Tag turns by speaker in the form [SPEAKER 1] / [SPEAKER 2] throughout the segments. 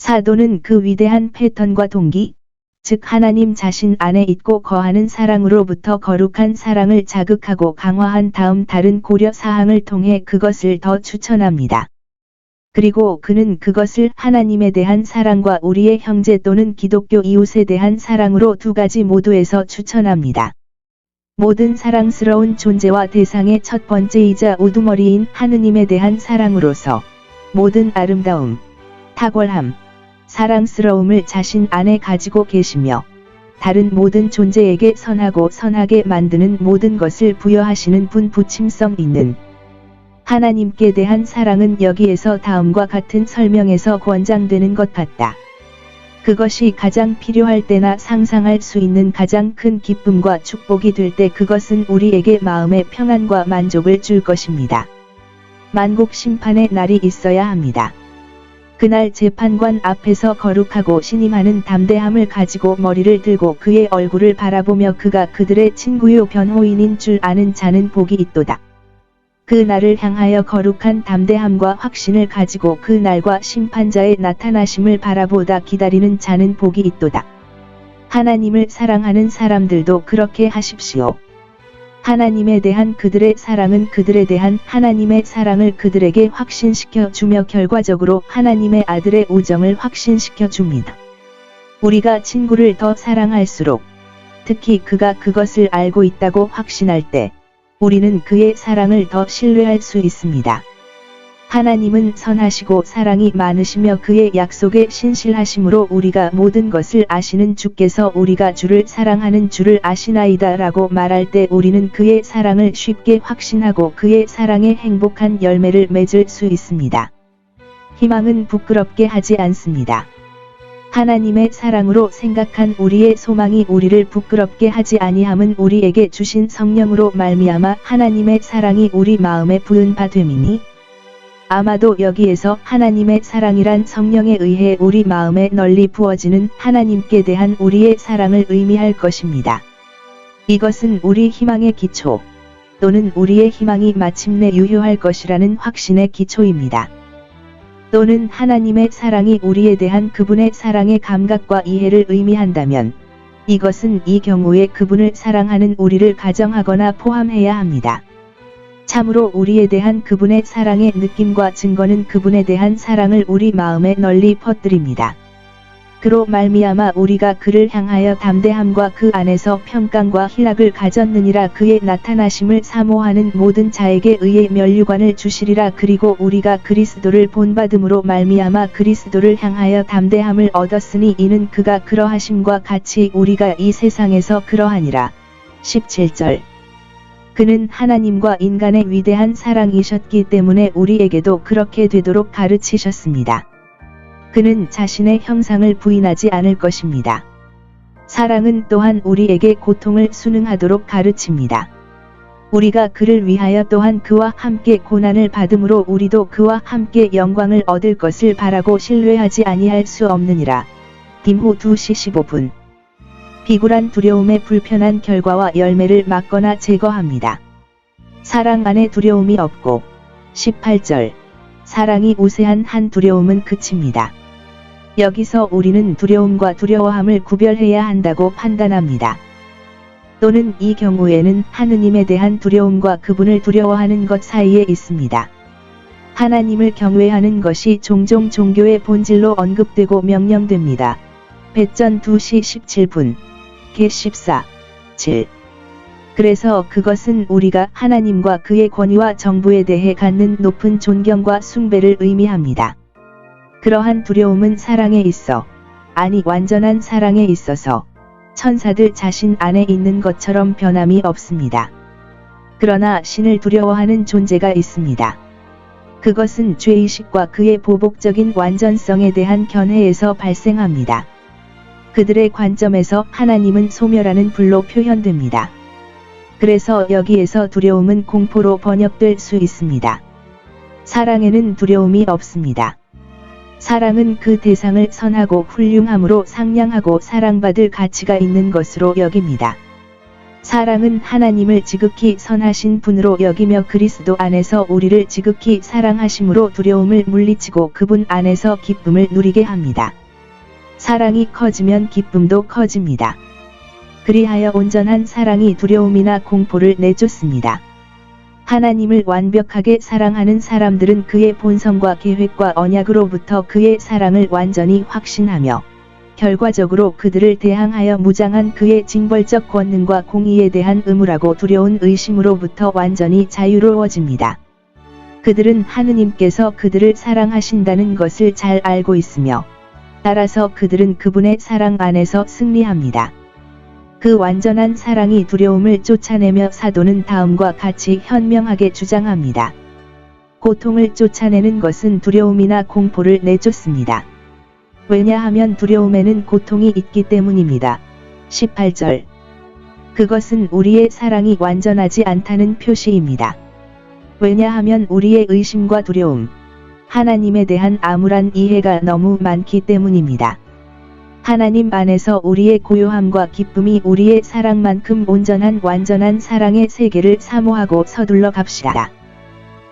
[SPEAKER 1] 사도는 그 위대한 패턴과 동기, 즉 하나님 자신 안에 있고 거하는 사랑으로부터 거룩한 사랑을 자극하고 강화한 다음 다른 고려 사항을 통해 그것을 더 추천합니다. 그리고 그는 그것을 하나님에 대한 사랑과 우리의 형제 또는 기독교 이웃에 대한 사랑으로 두 가지 모두에서 추천합니다. 모든 사랑스러운 존재와 대상의 첫 번째이자 우두머리인 하느님에 대한 사랑으로서 모든 아름다움, 탁월함, 사랑스러움을 자신 안에 가지고 계시며 다른 모든 존재에게 선하고 선하게 만드는 모든 것을 부여하시는 분 부침성 있는 하나님께 대한 사랑은 여기에서 다음과 같은 설명에서 권장되는 것 같다. 그것이 가장 필요할 때나 상상할 수 있는 가장 큰 기쁨과 축복이 될 때 그것은 우리에게 마음의 평안과 만족을 줄 것입니다. 만국 심판의 날이 있어야 합니다. 그날 재판관 앞에서 거룩하고 신임하는 담대함을 가지고 머리를 들고 그의 얼굴을 바라보며 그가 그들의 친구요 변호인인 줄 아는 자는 복이 있도다. 그 날을 향하여 거룩한 담대함과 확신을 가지고 그 날과 심판자의 나타나심을 바라보다 기다리는 자는 복이 있도다. 하나님을 사랑하는 사람들도 그렇게 하십시오. 하나님에 대한 그들의 사랑은 그들에 대한 하나님의 사랑을 그들에게 확신시켜 주며 결과적으로 하나님의 아들의 우정을 확신시켜 줍니다. 우리가 친구를 더 사랑할수록, 특히 그가 그것을 알고 있다고 확신할 때, 우리는 그의 사랑을 더 신뢰할 수 있습니다. 하나님은 선하시고 사랑이 많으시며 그의 약속에 신실하심으로 우리가 모든 것을 아시는 주께서 우리가 주를 사랑하는 주를 아시나이다 라고 말할 때 우리는 그의 사랑을 쉽게 확신하고 그의 사랑에 행복한 열매를 맺을 수 있습니다. 희망은 부끄럽게 하지 않습니다. 하나님의 사랑으로 생각한 우리의 소망이 우리를 부끄럽게 하지 아니함은 우리에게 주신 성령으로 말미암아 하나님의 사랑이 우리 마음에 부은 바 됨이니 아마도 여기에서 하나님의 사랑이란 성령에 의해 우리 마음에 널리 부어지는 하나님께 대한 우리의 사랑을 의미할 것입니다. 이것은 우리 희망의 기초, 또는 우리의 희망이 마침내 유효할 것이라는 확신의 기초입니다. 또는 하나님의 사랑이 우리에 대한 그분의 사랑의 감각과 이해를 의미한다면, 이것은 이 경우에 그분을 사랑하는 우리를 가정하거나 포함해야 합니다. 참으로 우리에 대한 그분의 사랑의 느낌과 증거는 그분에 대한 사랑을 우리 마음에 널리 퍼뜨립니다. 그로 말미암아 우리가 그를 향하여 담대함과 그 안에서 평강과 희락을 가졌느니라. 그의 나타나심을 사모하는 모든 자에게 의의 면류관을 주시리라. 그리고 우리가 그리스도를 본받음으로 말미암아 그리스도를 향하여 담대함을 얻었으니 이는 그가 그러하심과 같이 우리가 이 세상에서 그러하니라. 17절. 그는 하나님과 인간의 위대한 사랑이셨기 때문에 우리에게도 그렇게 되도록 가르치셨습니다. 그는 자신의 형상을 부인하지 않을 것입니다. 사랑은 또한 우리에게 고통을 순응하도록 가르칩니다. 우리가 그를 위하여 또한 그와 함께 고난을 받음으로 우리도 그와 함께 영광을 얻을 것을 바라고 신뢰하지 아니할 수 없느니라. 디모 2시 15분. 비굴한 두려움의 불편한 결과와 열매를 막거나 제거합니다. 사랑 안에 두려움이 없고 18절. 사랑이 우세한 한 두려움은 그칩니다. 여기서 우리는 두려움과 두려워함을 구별해야 한다고 판단합니다. 또는 이 경우에는 하느님에 대한 두려움과 그분을 두려워하는 것 사이에 있습니다. 하나님을 경외하는 것이 종종 종교의 본질로 언급되고 명령됩니다. 배전 2시 17분. 개 14. 7. 그래서 그것은 우리가 하나님과 그의 권위와 정부에 대해 갖는 높은 존경과 숭배를 의미합니다. 그러한 두려움은 사랑에 있어, 아니 완전한 사랑에 있어서, 천사들 자신 안에 있는 것처럼 변함이 없습니다. 그러나 신을 두려워하는 존재가 있습니다. 그것은 죄의식과 그의 보복적인 완전성에 대한 견해에서 발생합니다. 그들의 관점에서 하나님은 소멸하는 불로 표현됩니다. 그래서 여기에서 두려움은 공포로 번역될 수 있습니다. 사랑에는 두려움이 없습니다. 사랑은 그 대상을 선하고 훌륭함으로 상냥하고 사랑받을 가치가 있는 것으로 여깁니다. 사랑은 하나님을 지극히 선하신 분으로 여기며 그리스도 안에서 우리를 지극히 사랑하심으로 두려움을 물리치고 그분 안에서 기쁨을 누리게 합니다. 사랑이 커지면 기쁨도 커집니다. 그리하여 온전한 사랑이 두려움이나 공포를 내쫓습니다. 하나님을 완벽하게 사랑하는 사람들은 그의 본성과 계획과 언약으로부터 그의 사랑을 완전히 확신하며 결과적으로 그들을 대항하여 무장한 그의 징벌적 권능과 공의에 대한 의무라고 두려운 의심으로부터 완전히 자유로워집니다. 그들은 하느님께서 그들을 사랑하신다는 것을 잘 알고 있으며 따라서 그들은 그분의 사랑 안에서 승리합니다. 그 완전한 사랑이 두려움을 쫓아내며 사도는 다음과 같이 현명하게 주장합니다. 고통을 쫓아내는 것은 두려움이나 공포를 내쫓습니다. 왜냐하면 두려움에는 고통이 있기 때문입니다. 18절. 그것은 우리의 사랑이 완전하지 않다는 표시입니다. 왜냐하면 우리의 의심과 두려움, 하나님에 대한 암울한 이해가 너무 많기 때문입니다. 하나님 안에서 우리의 고요함과 기쁨이 우리의 사랑만큼 온전한 완전한 사랑의 세계를 사모하고 서둘러 갑시다.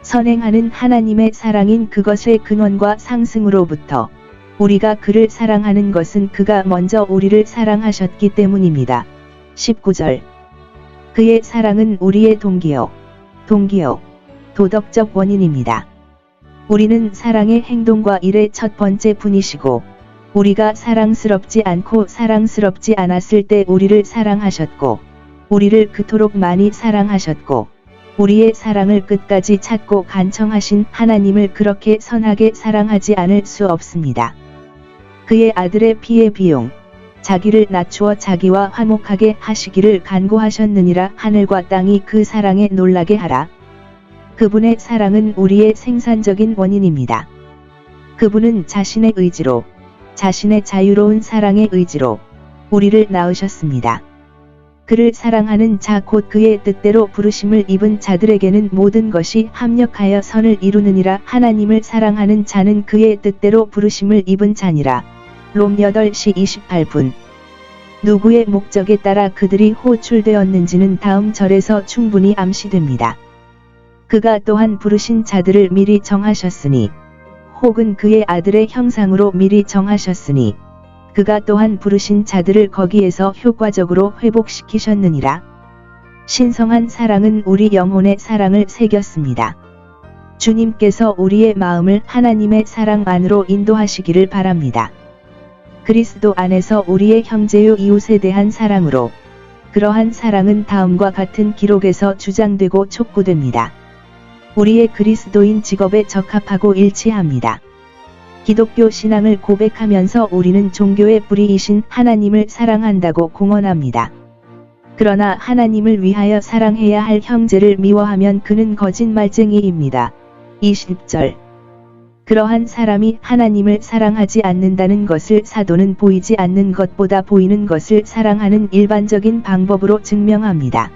[SPEAKER 1] 선행하는 하나님의 사랑인 그것의 근원과 상승으로부터 우리가 그를 사랑하는 것은 그가 먼저 우리를 사랑하셨기 때문입니다. 19절. 그의 사랑은 우리의 동기요, 도덕적 원인입니다. 우리는 사랑의 행동과 일의 첫 번째 분이시고 우리가 사랑스럽지 않고 사랑스럽지 않았을 때 우리를 사랑하셨고 우리를 그토록 많이 사랑하셨고 우리의 사랑을 끝까지 찾고 간청하신 하나님을 그렇게 선하게 사랑하지 않을 수 없습니다. 그의 아들의 피의 비용, 자기를 낮추어 자기와 화목하게 하시기를 간구하셨느니라. 하늘과 땅이 그 사랑에 놀라게 하라. 그분의 사랑은 우리의 생산적인 원인입니다. 그분은 자신의 의지로, 자신의 자유로운 사랑의 의지로 우리를 낳으셨습니다. 그를 사랑하는 자 곧 그의 뜻대로 부르심을 입은 자들에게는 모든 것이 합력하여 선을 이루느니라. 하나님을 사랑하는 자는 그의 뜻대로 부르심을 입은 자니라. 롬 8시 28분. 누구의 목적에 따라 그들이 호출되었는지는 다음 절에서 충분히 암시됩니다. 그가 또한 부르신 자들을 미리 정하셨으니, 혹은 그의 아들의 형상으로 미리 정하셨으니, 그가 또한 부르신 자들을 거기에서 효과적으로 회복시키셨느니라. 신성한 사랑은 우리 영혼의 사랑을 새겼습니다. 주님께서 우리의 마음을 하나님의 사랑 안으로 인도하시기를 바랍니다. 그리스도 안에서 우리의 형제요 이웃에 대한 사랑으로, 그러한 사랑은 다음과 같은 기록에서 주장되고 촉구됩니다. 우리의 그리스도인 직업에 적합하고 일치합니다. 기독교 신앙을 고백하면서 우리는 종교의 뿌리이신 하나님을 사랑한다고 공언합니다. 그러나 하나님을 위하여 사랑해야 할 형제를 미워하면 그는 거짓말쟁이입니다. 20절. 그러한 사람이 하나님을 사랑하지 않는다는 것을 사도는 보이지 않는 것보다 보이는 것을 사랑하는 일반적인 방법으로 증명합니다.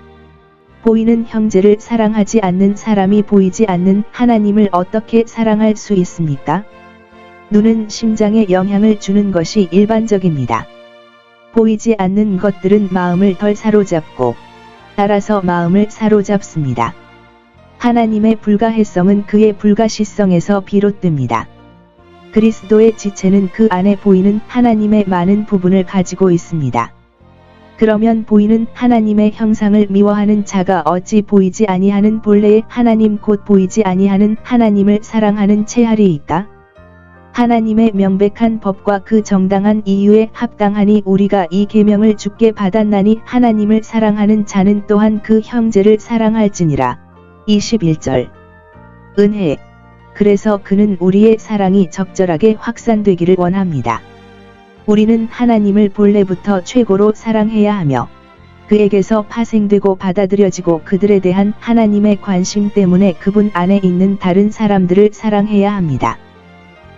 [SPEAKER 1] 보이는 형제를 사랑하지 않는 사람이 보이지 않는 하나님을 어떻게 사랑할 수 있습니까? 눈은 심장에 영향을 주는 것이 일반적입니다. 보이지 않는 것들은 마음을 덜 사로잡고, 따라서 마음을 사로잡습니다. 하나님의 불가해성은 그의 불가시성에서 비롯됩니다. 그리스도의 지체는 그 안에 보이는 하나님의 많은 부분을 가지고 있습니다. 그러면 보이는 하나님의 형상을 미워하는 자가 어찌 보이지 아니하는 본래의 하나님 곧 보이지 아니하는 하나님을 사랑하는 체하리이까? 하나님의 명백한 법과 그 정당한 이유에 합당하니 우리가 이 계명을 주께 받았나니 하나님을 사랑하는 자는 또한 그 형제를 사랑할지니라. 21절. 은혜. 그래서 그는 우리의 사랑이 적절하게 확산되기를 원합니다. 우리는 하나님을 본래부터 최고로 사랑해야 하며 그에게서 파생되고 받아들여지고 그들에 대한 하나님의 관심 때문에 그분 안에 있는 다른 사람들을 사랑해야 합니다.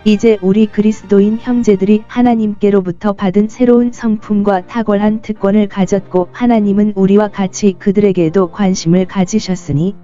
[SPEAKER 1] 이제 우리 그리스도인 형제들이 하나님께로부터 받은 새로운 성품과 탁월한 특권을 가졌고 하나님은 우리와 같이 그들에게도 관심을 가지셨으니